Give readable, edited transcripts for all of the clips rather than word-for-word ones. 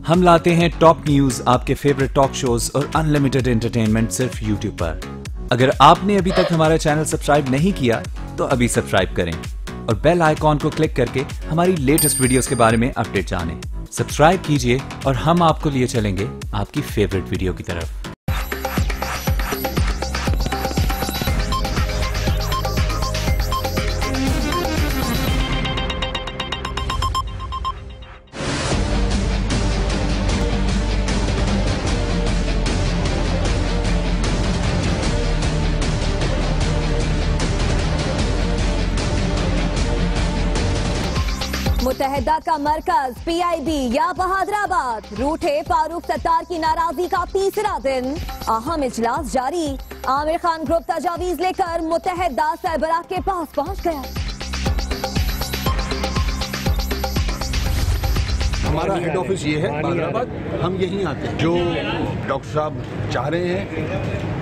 हम लाते हैं top news, आपके फेवरेट टॉक शोज और अनलिमिटेड एंटरटेनमेंट सिर्फ यूट्यूब पर। अगर आपने अभी तक हमारा चैनल सब्सक्राइब नहीं किया तो अभी सब्सक्राइब करें और बेल आइकॉन को क्लिक करके हमारी लेटेस्ट वीडियोस के बारे में अपडेट जानें। सब्सक्राइब कीजिए और हम आपको लिए चलेंगे आपकी फेवरेट वीडियो की तरफ। मुत्तहिदा का मरकज PIB या बहादुराबाद, रूठे फारूक सत्तार की नाराजगी का तीसरा दिन, अहम इजलास जारी। आमिर खान ग्रुप तजावीज लेकर मुत्तहिदा सरबराह के पास पहुंच गया। हमारा हेड ऑफिस ये है बहादुराबाद, हम यहीं आते हैं। जो डॉक्टर साहब चाह रहे हैं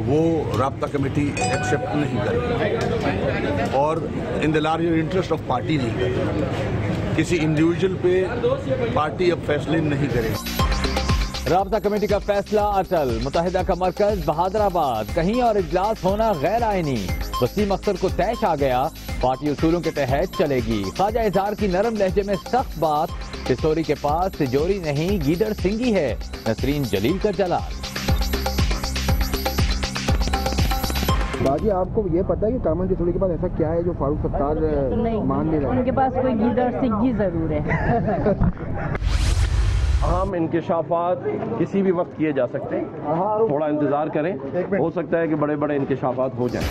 वो राब्ता कमेटी एक्सेप्ट नहीं कर रही और in the larger interest of party नहीं कर रही। किसी इंडिविजुअल पे पार्टी अब फैसले नहीं करेगी। राब्ता कमेटी का फैसला अटल। मुत्तहिदा का मरकज बहादुराबाद, कहीं और इजलास होना गैर आईनी। वसीम अख्तर को तैश आ गया, पार्टी उसूलों के तहत चलेगी। ख्वाजा इजहार की नरम लहजे में सख्त बात, तिजोरी के पास तिजोरी नहीं गीदड़ सिंगी है, नसरीन जलील का जलाल। बाजी, आपको ये पता है कि कामन तिजोरी के पास ऐसा क्या है जो फारूक सत्तार मान नहीं रहे? उनके पास कोई गीदड़ सिंगी जरूर है। अहम इंकशाफात किसी भी वक्त किए जा सकते हैं, थोड़ा इंतजार करें, हो सकता है कि बड़े बड़े इंकशाफात हो जाएं।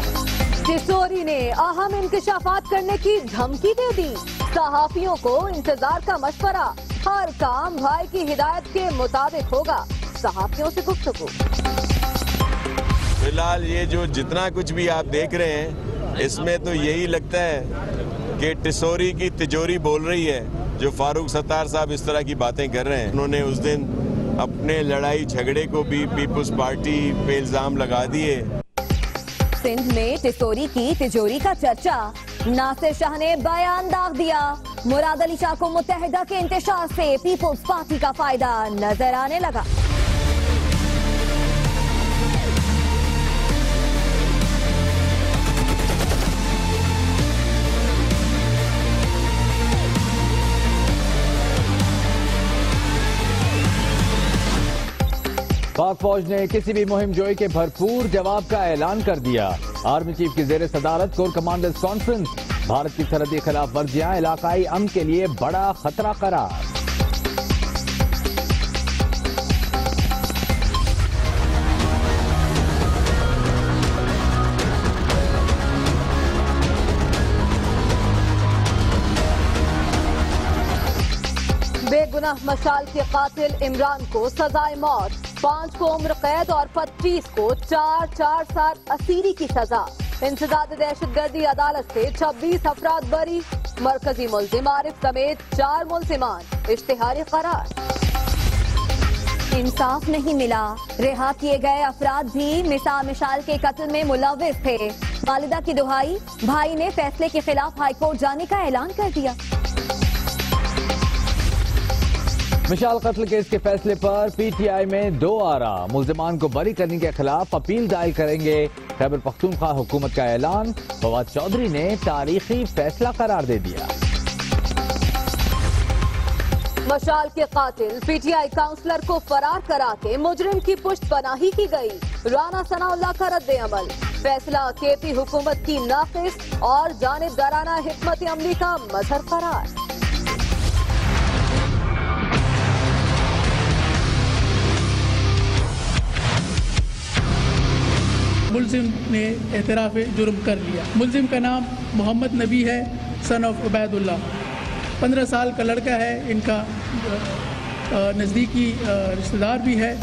तिजोरी ने अहम इंकशाफात करने की धमकी दे दी। सहाफियों को इंतजार का मशवरा, हर काम भाई की हिदायत के मुताबिक होगा। सहाफियों से गुफ्तगू। फिलहाल ये जो जितना कुछ भी आप देख रहे हैं, इसमें तो यही लगता है कि तिजोरी की तिजोरी बोल रही है। जो फारूक सत्तार साहब इस तरह की बातें कर रहे हैं, उन्होंने उस दिन अपने लड़ाई झगड़े को भी पीपुल्स पार्टी पे इल्जाम लगा दिए। सिंध में तिजोरी की तिजोरी का चर्चा, नासिर शाह ने बयान दाग दिया। मुराद अली शाह को मुत्तहिदा के इंतशार से पीपुल्स पार्टी का फायदा नजर आने लगा। पाक फौज ने किसी भी मुहिम जोई के भरपूर जवाब का ऐलान कर दिया। आर्मी चीफ की जेर सदारत कोर कमांडर्स कॉन्फ्रेंस, भारत की सरहदी खिलाफ वर्जियां इलाकाई अमन के लिए बड़ा खतरा करार। बेगुनाह मशाल के कातिल इमरान को सजाए मौत, 5 को उम्र कैद और 25 को 4 साल असीरी की सजा। इंसदाद दहशतगर्दी अदालत से 26 अफराद बरी, मरकजी मुल्जिम आरिफ समेत 4 मुल्जिमान इश्तिहारी करार। इंसाफ नहीं मिला, रिहा किए गए अफराद भी मिसाल के कत्ल में मुलव्विस थे। वालिदा की दुहाई, भाई ने फैसले के खिलाफ हाईकोर्ट जाने का ऐलान कर दिया। मिशाल कत्ल केस के फैसले पर PTI में 2 आरा, मुल्जिमान को बरी करने के खिलाफ अपील दायर करेंगे। खैबर पख्तूनख्वा हुकूमत का ऐलान, फवाद चौधरी ने तारीखी फैसला करार दे दिया। मशाल के कातिल PTI काउंसलर को फरार करा के मुजरिम की पुष्ट पनाही की गई। राना सनाउल्लाह का रद्द अमल, फैसला KP हुकूमत की नाकिस और जानिबदाराना हिकमत अमली का मजहर करार। मुल्जिम ने एतराफ़ जुर्म कर लिया। मुल्जिम का नाम मोहम्मद नबी है, सन ऑफ उबैदुल्लाह। 15 साल का लड़का है, इनका नज़दीकी रिश्तेदार भी है।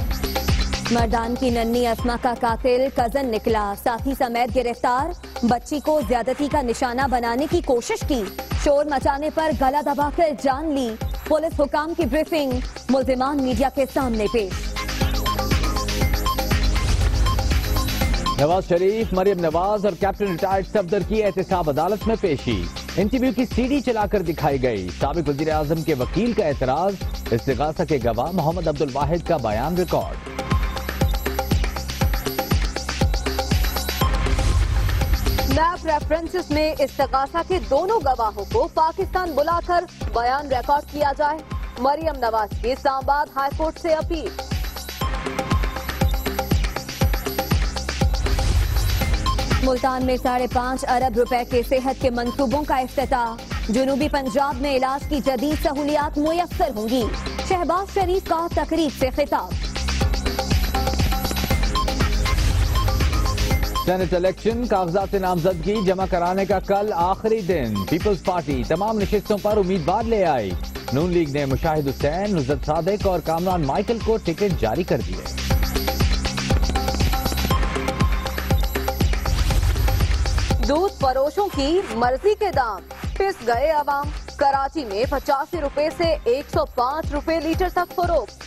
मर्दान की नन्ही अस्मा का कातिल कजन निकला, साथी समेत गिरफ्तार। बच्ची को ज्यादती का निशाना बनाने की कोशिश की, शोर मचाने पर गला दबाकर जान ली। पुलिस हुकाम की ब्रीफिंग, मुल्जिमान मीडिया के सामने पेश। नवाज शरीफ, मरियम नवाज और कैप्टन रिटायर्ड सफदर की एहतसाब अदालत में पेशी। इंटरव्यू की सीडी चलाकर दिखाई गई। साबिक वजीर आजम के वकील का एतराज, इस्तिगासा के गवाह मोहम्मद अब्दुल वाहिद का बयान रिकॉर्ड। मैप रेफरेंसेस में इस्तिगासा के दोनों गवाहों को पाकिस्तान बुलाकर बयान रिकॉर्ड किया जाए। मरियम नवाज की इस्लामाबाद हाईकोर्ट से अपील। मुल्तान में 5.5 अरब रुपए के सेहत के मंसूबों का इफ्तिताह। जुनूबी पंजाब में इलाज की जदीद सहूलियात मुयस्सर होंगी। शहबाज शरीफ का तकरीब से खिताब। सेनेट इलेक्शन कागजात नामजदगी जमा कराने का कल आखिरी दिन। पीपल्स पार्टी तमाम नशिस्तों पर उम्मीदवार ले आई। नून लीग ने मुशाहिद हुसैन, नुसरत सादिक और कामरान माइकल को टिकट जारी कर दिए। दूध फरोशों की मर्जी के दाम, पिस गए अवाम। कराची में 85 रुपए से 105 रुपए लीटर तक फरोख्त।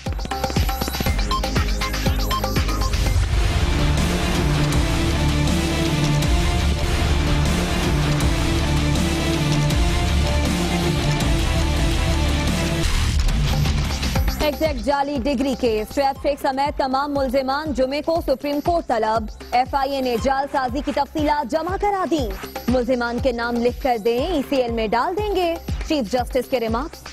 एग्जैक्ट जाली डिग्री केस, ट्रैफिक समेत तमाम मुल्जिमान जुमे को सुप्रीम कोर्ट तलब। FIA ने जालसाजी की तफसीलात जमा करा दी। मुल्जिमान के नाम लिख कर दें, ECL में डाल देंगे। चीफ जस्टिस के रिमार्क्स।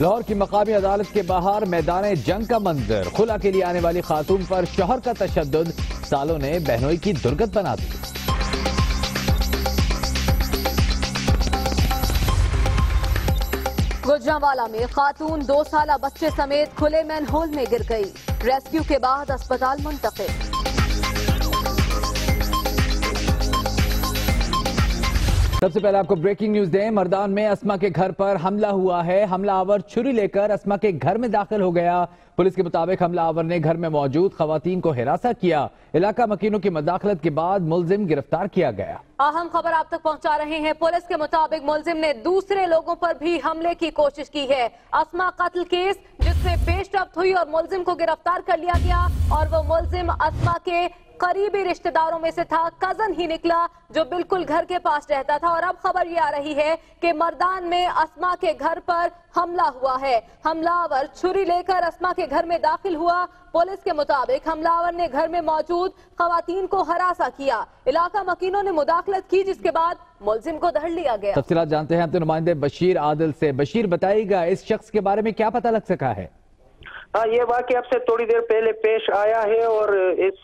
लाहौर की मकामी अदालत के बाहर मैदान जंग का मंजर। खुला के लिए आने वाली खातून पर शौहर का तशद्दुद, सालों ने बहनोई की दुर्गत बना दी। गुजरांवाला में खातून 2 साला बच्चे समेत खुले मैनहोल में गिर गई। रेस्क्यू के बाद अस्पताल मुंतकिल। सबसे पहले आपको ब्रेकिंग न्यूज दें। मर्दान में अस्मा के घर पर हमला हुआ है। हमलावर छुरी लेकर अस्मा के घर में दाखिल हो गया। पुलिस के मुताबिक हमलावर ने घर में मौजूद खवातीन को हिरासत किया। इलाका मकीनों की मदाखलत के बाद मुलजिम गिरफ्तार किया गया। अहम खबर आप तक पहुंचा रहे हैं। पुलिस के मुताबिक मुलजिम ने दूसरे लोगों पर भी हमले की कोशिश की है। अस्मा कत्ल केस जिसमें पेशरफ्त हुई और मुलजिम को गिरफ्तार कर लिया गया और वो मुलजिम अस्मा के करीबी रिश्तेदारों में से था, कजन ही निकला जो बिल्कुल घर के पास रहता था। और अब खबर ये आ रही है कि मर्दान में अस्मा के घर पर हमला हुआ है। हमलावर छुरी लेकर अस्मा के घर में दाखिल हुआ। पुलिस के मुताबिक हमलावर ने घर में मौजूद खवातीन को हरासा किया। इलाका मकीनों ने मुदाखलत की, जिसके बाद मुलजिम को धर लिया गया। तफसीलात जानते हैं अपने नुमाइंदे बशीर आदिल से। बशीर, बताइएगा इस शख्स के बारे में क्या पता लग सका है? हाँ, ये वाकया अब से थोड़ी देर पहले पेश आया है और इस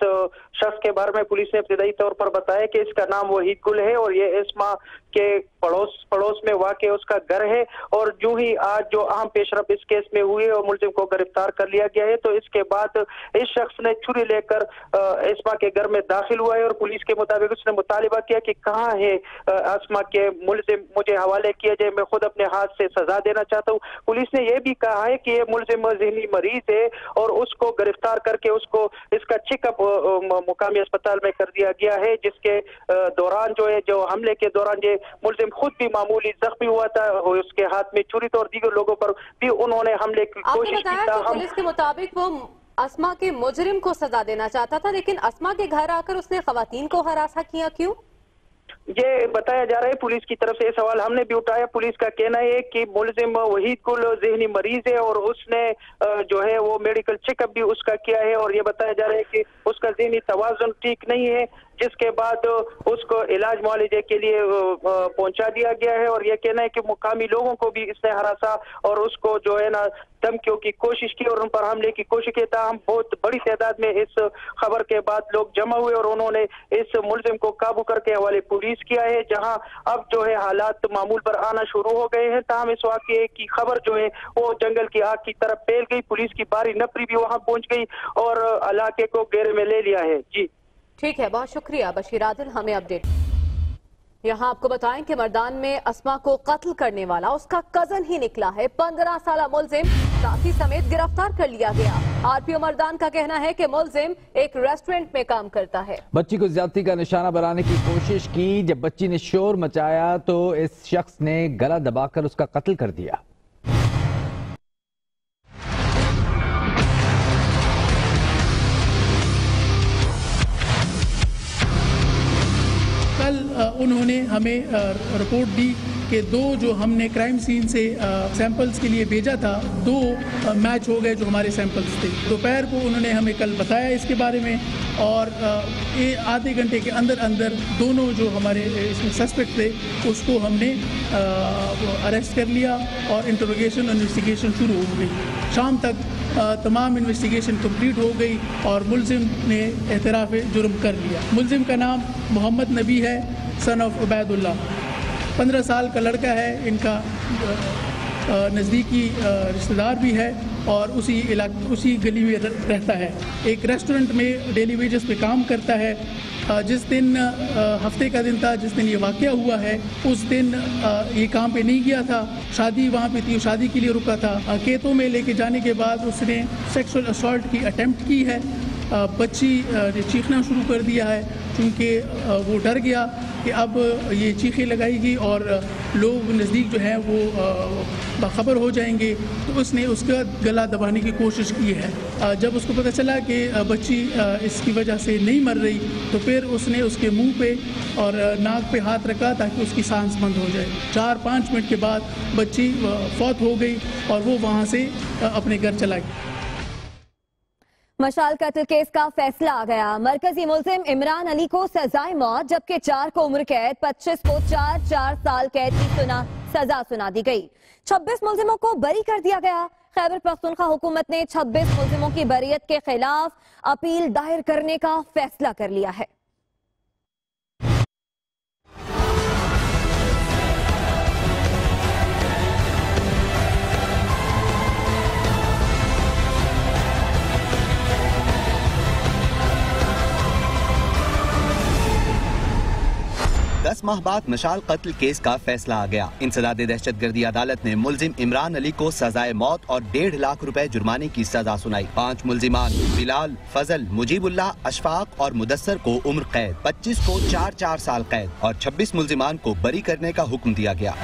शख्स के बारे में पुलिस ने इब्तदाई तौर पर बताया कि इसका नाम वहीद गुल है और ये इस्मा के पड़ोस में वाकई उसका घर है। और जो ही आज जो अहम पेशरफ इस केस में हुई और मुलजिम को गिरफ्तार कर लिया गया है, तो इसके बाद इस शख्स ने छुरी लेकर इस्मा के घर में दाखिल हुआ है और पुलिस के मुताबिक उसने मुतालिबा किया कि कहाँ है अस्मा के मुलजिम, मुझे हवाले किया जाए, मैं खुद अपने हाथ से सजा देना चाहता हूँ। पुलिस ने यह भी कहा है कि ये मुलजिम ज़हनी मरीज है और उसको गिरफ्तार करके उसको इसका चेकअप मुकामी अस्पताल में कर दिया गया है, जिसके दौरान जो हमले के दौरान ये मुलजिम खुद भी मामूली जख्मी हुआ था और उसके हाथ में छुरी तो और दीगर लोगों पर भी उन्होंने हमले की कोशिश की था। पुलिस के मुताबिक वो अस्मा के मुजरिम को सजा देना चाहता था, लेकिन अस्मा के घर आकर उसने खवातीन को हरासा किया, क्यों? ये बताया जा रहा है पुलिस की तरफ से। सवाल हमने भी उठाया। पुलिस का कहना है कि मुलजिम वहीद गुल ज़हनी मरीज है और उसने जो है वो मेडिकल चेकअप भी उसका किया है और ये बताया जा रहा है कि उसका ज़हनी तवाज़ुन ठीक नहीं है, जिसके बाद उसको इलाज मुआलजे के लिए पहुंचा दिया गया है। और यह कहना है कि मुकामी लोगों को भी इसने हरासा और उसको जो है ना धमकियों की कोशिश की और उन पर हमले की कोशिश की। हम बहुत बड़ी तादाद में इस खबर के बाद लोग जमा हुए और उन्होंने इस मुलजिम को काबू करके हवाले पुलिस किया है, जहां अब जो है हालात मामूल पर आना शुरू हो गए हैं। ताहम इस वाक़े की खबर जो है वो जंगल की आग की तरफ फैल गई। पुलिस की बारी नफरी भी वहां पहुंच गई और इलाके को घेरे में ले लिया है। जी ठीक है, बहुत शुक्रिया बशीर आदिल, हमें अपडेट। यहाँ आपको बताएं कि मर्दान में अस्मा को कत्ल करने वाला उसका कजन ही निकला है। 15 साला मुलजिम साथी समेत गिरफ्तार कर लिया गया। RPO मर्दान का कहना है कि मुलजिम एक रेस्टोरेंट में काम करता है। बच्ची को ज्यादती का निशाना बनाने की कोशिश की। जब बच्ची ने शोर मचाया तो इस शख्स ने गला दबाकर उसका कत्ल कर दिया। हमें रिपोर्ट दी कि 2 जो हमने क्राइम सीन से सैंपल्स के लिए भेजा था 2 मैच हो गए जो हमारे सैंपल्स थे। दोपहर को उन्होंने हमें कल बताया इसके बारे में और आधे घंटे के अंदर अंदर दोनों जो हमारे इसमें सस्पेक्ट थे उसको हमने अरेस्ट कर लिया और इंटरोगेशन इन्वेस्टिगेशन शुरू हो गई। शाम तक तमाम इन्वेस्टिगेशन कंप्लीट हो गई और मुलजिम ने एतराफ़ जुर्म कर लिया। मुलजिम का नाम मोहम्मद नबी है, सन ऑफ उबैदुल्ला। 15 साल का लड़का है, इनका नज़दीकी रिश्तेदार भी है और उसी गली में रहता है। एक रेस्टोरेंट में डेली वेजेस पे काम करता है। जिस दिन हफ्ते का दिन था जिस दिन ये वाक़या हुआ है उस दिन ये काम पे नहीं गया था, शादी वहाँ पे थी, शादी के लिए रुका था। खेतों में लेके जाने के बाद उसने सेक्सुअल असॉल्ट की अटेम्प्ट की है। बच्ची ने चीखना शुरू कर दिया है क्योंकि वो डर गया कि अब ये चीखें लगाएगी और लोग नज़दीक जो हैं वो बाखबर हो जाएंगे, तो उसने उसका गला दबाने की कोशिश की है। जब उसको पता चला कि बच्ची इसकी वजह से नहीं मर रही तो फिर उसने उसके मुंह पे और नाक पे हाथ रखा ताकि उसकी सांस बंद हो जाए। 4-5 मिनट के बाद बच्ची फौत हो गई और वो वहाँ से अपने घर चला गया। मशाल कत्ल केस का फैसला आ गया। मरकजी मुलजिम इमरान अली को सजाए मौत जबकि 4 को उम्र कैद, 25 को 4 साल कैद की सजा सुना दी गई। 26 मुलजिमों को बरी कर दिया गया। खैबर पख्तूनख्वा हुकूमत ने 26 मुलजिमों की बरियत के खिलाफ अपील दायर करने का फैसला कर लिया है। दस माह बाद मशाल कत्ल केस का फैसला आ गया। इंसदाद दहशतगर्दी अदालत ने मुलजिम इमरान अली को सजाए मौत और 1.5 लाख रुपए जुर्माने की सजा सुनाई। 5 मुलजिमान बिलाल, फजल, मुजीबुल्लाह, अशफाक और मुदस्सर को उम्र कैद, 25 को 4 साल कैद और 26 मुलजिमान को बरी करने का हुक्म दिया गया।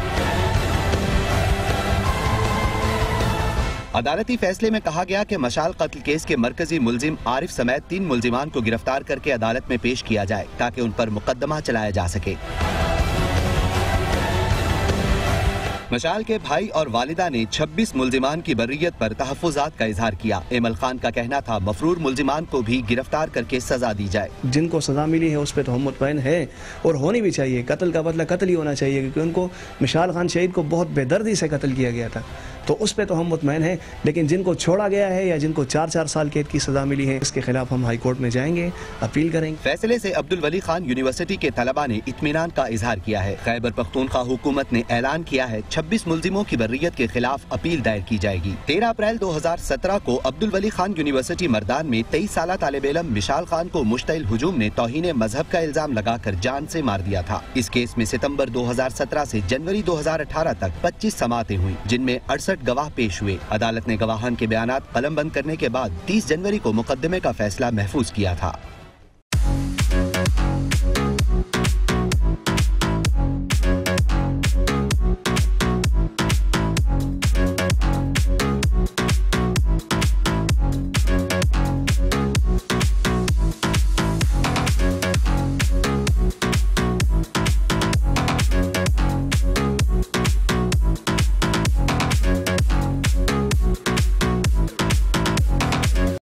अदालती फैसले में कहा गया कि मशाल कत्ल केस के मरकजी मुलजिम आरिफ समेत 3 मुलजिमान को गिरफ्तार करके अदालत में पेश किया जाए ताकि उन पर मुकदमा चलाया जा सके। मशाल के भाई और वालिदा ने 26 मुलजिमान की बर्रियत पर तहफ़्फ़ुज़ात का इजहार किया। एमल खान का कहना था मफरूर मुलजिमान को भी गिरफ्तार करके सजा दी जाए। जिनको सजा मिली है उस पर तो हम मुतमईन है और होनी भी चाहिए। कत्ल का बदला कत्ल ही होना चाहिए क्योंकि उनको मशाल खान शहीद को बहुत बेदर्दी से कत्ल किया गया था, तो उस पर तो हम मुतमईन हैं। लेकिन जिनको छोड़ा गया है या जिनको 4 साल कैद की सजा मिली है इसके खिलाफ हम हाई कोर्ट में जाएंगे, अपील करेंगे। फैसले से अब्दुल वली खान यूनिवर्सिटी के तलबा ने इत्मीनान का इजहार किया है। खैबर पख्तूनख्वा हुकूमत ने ऐलान किया है 26 मुलजिमों की बर्रियत के खिलाफ अपील दायर की जाएगी। 13 अप्रैल 2017 को अब्दुल वली खान यूनिवर्सिटी मर्दान में 23 साला तालिब इल्म मिशाल खान को मुश्तइल हुजूम ने तौहीन मजहब का इल्जाम लगाकर जान से मार दिया था। इस केस में सितंबर 2017 से जनवरी 2018 तक 25 समातें हुई जिनमें 68 गवाह पेश हुए। अदालत ने गवाहान के बयानात कलमबंद करने के बाद 30 जनवरी को मुकदमे का फैसला महफूज किया था।